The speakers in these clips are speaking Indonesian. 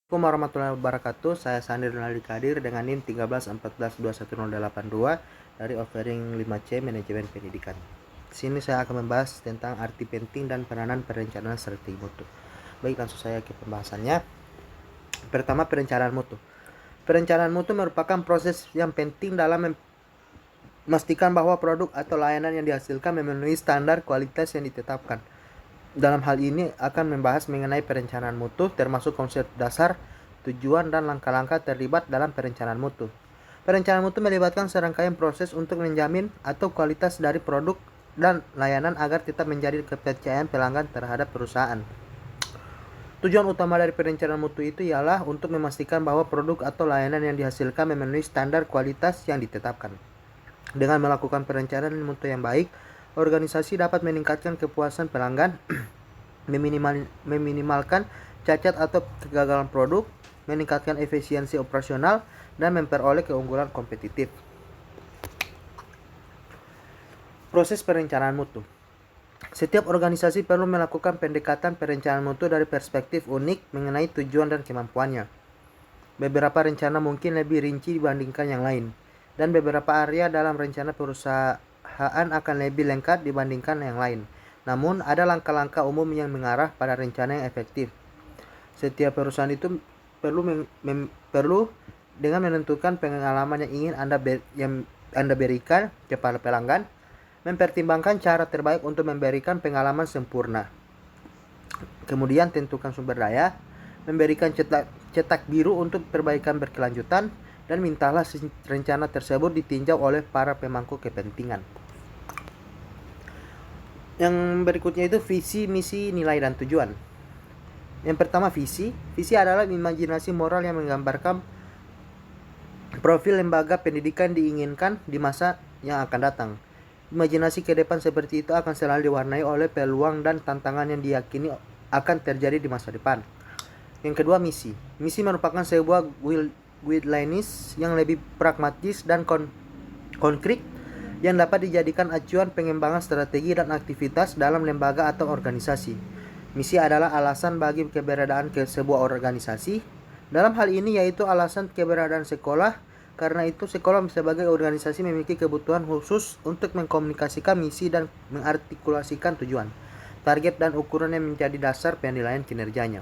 Assalamualaikum warahmatullahi wabarakatuh. Saya Sandir Naldi Kadir dengan NIM 1314211082 dari offering 5C Manajemen Pendidikan. Di sini saya akan membahas tentang arti penting dan peranan perencanaan strategi mutu. Baik, langsung saya ke pembahasannya. Pertama, perencanaan mutu. Perencanaan mutu merupakan proses yang penting dalam memastikan bahwa produk atau layanan yang dihasilkan memenuhi standar kualitas yang ditetapkan. Dalam hal ini akan membahas mengenai perencanaan mutu, termasuk konsep dasar, tujuan, dan langkah-langkah terlibat dalam perencanaan mutu. Perencanaan mutu melibatkan serangkaian proses untuk menjamin atau kualitas dari produk dan layanan agar tetap menjadi kepercayaan pelanggan terhadap perusahaan. Tujuan utama dari perencanaan mutu itu ialah untuk memastikan bahwa produk atau layanan yang dihasilkan memenuhi standar kualitas yang ditetapkan. Dengan melakukan perencanaan mutu yang baik, organisasi dapat meningkatkan kepuasan pelanggan, meminimalkan cacat atau kegagalan produk, meningkatkan efisiensi operasional, dan memperoleh keunggulan kompetitif. Proses perencanaan mutu. Setiap organisasi perlu melakukan pendekatan perencanaan mutu dari perspektif unik mengenai tujuan dan kemampuannya. Beberapa rencana mungkin lebih rinci dibandingkan yang lain, dan beberapa area dalam rencana perusahaan akan lebih lengkap dibandingkan yang lain. Namun, ada langkah-langkah umum yang mengarah pada rencana yang efektif. Setiap perusahaan itu perlu dengan menentukan pengalaman yang ingin Anda berikan kepada pelanggan, mempertimbangkan cara terbaik untuk memberikan pengalaman sempurna. Kemudian tentukan sumber daya, memberikan cetak biru untuk perbaikan berkelanjutan, dan mintalah rencana tersebut ditinjau oleh para pemangku kepentingan. Yang berikutnya itu visi, misi, nilai, dan tujuan. Yang pertama, visi. Visi adalah imajinasi moral yang menggambarkan profil lembaga pendidikan diinginkan di masa yang akan datang. Imajinasi ke depan seperti itu akan selalu diwarnai oleh peluang dan tantangan yang diyakini akan terjadi di masa depan. Yang kedua, misi. Misi merupakan sebuah guidelines yang lebih pragmatis dan konkret yang dapat dijadikan acuan pengembangan strategi dan aktivitas dalam lembaga atau organisasi. Misi adalah alasan bagi keberadaan sebuah organisasi. Dalam hal ini yaitu alasan keberadaan sekolah. Karena itu sekolah sebagai organisasi memiliki kebutuhan khusus untuk mengkomunikasikan misi dan mengartikulasikan tujuan, target, dan ukuran yang menjadi dasar penilaian kinerjanya.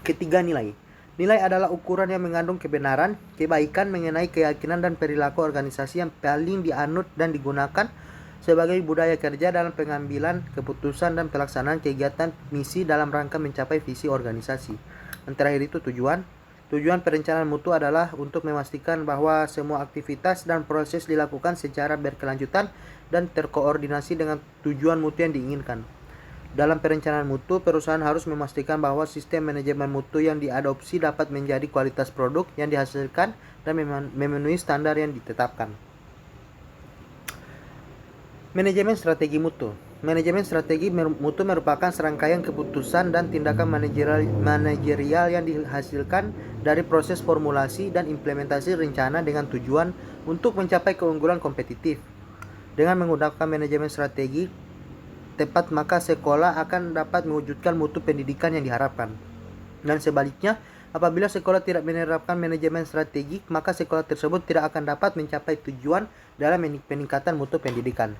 Ketiga, nilai. Nilai adalah ukuran yang mengandung kebenaran, kebaikan mengenai keyakinan dan perilaku organisasi yang paling dianut dan digunakan sebagai budaya kerja dalam pengambilan keputusan dan pelaksanaan kegiatan misi dalam rangka mencapai visi organisasi. Dan terakhir itu tujuan. Tujuan perencanaan mutu adalah untuk memastikan bahwa semua aktivitas dan proses dilakukan secara berkelanjutan dan terkoordinasi dengan tujuan mutu yang diinginkan. Dalam perencanaan mutu, perusahaan harus memastikan bahwa sistem manajemen mutu yang diadopsi dapat menjadi kualitas produk yang dihasilkan dan memenuhi standar yang ditetapkan. Manajemen strategi mutu. Manajemen strategi mutu merupakan serangkaian keputusan dan tindakan manajerial yang dihasilkan dari proses formulasi dan implementasi rencana dengan tujuan untuk mencapai keunggulan kompetitif. Dengan menggunakan manajemen strategi tepat, maka sekolah akan dapat mewujudkan mutu pendidikan yang diharapkan. Dan sebaliknya, apabila sekolah tidak menerapkan manajemen strategi, maka sekolah tersebut tidak akan dapat mencapai tujuan dalam peningkatan mutu pendidikan.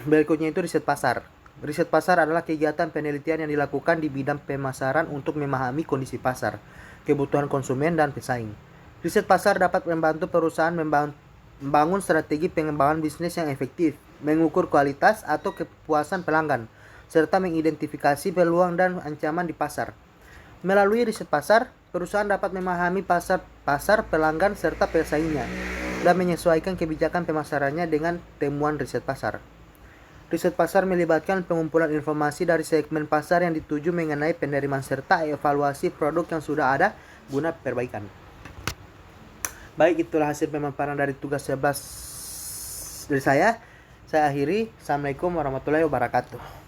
Berikutnya itu riset pasar. Riset pasar adalah kegiatan penelitian yang dilakukan di bidang pemasaran untuk memahami kondisi pasar, kebutuhan konsumen, dan pesaing. Riset pasar dapat membantu perusahaan membangun strategi pengembangan bisnis yang efektif, mengukur kualitas atau kepuasan pelanggan, serta mengidentifikasi peluang dan ancaman di pasar. Melalui riset pasar, perusahaan dapat memahami pasar, pelanggan, serta pesaingnya, dan menyesuaikan kebijakan pemasarannya dengan temuan riset pasar. Riset pasar melibatkan pengumpulan informasi dari segmen pasar yang dituju mengenai penerimaan serta evaluasi produk yang sudah ada guna perbaikan. Baik, itulah hasil pemaparan dari tugas 11 dari saya. Saya akhiri. Assalamualaikum warahmatullahi wabarakatuh.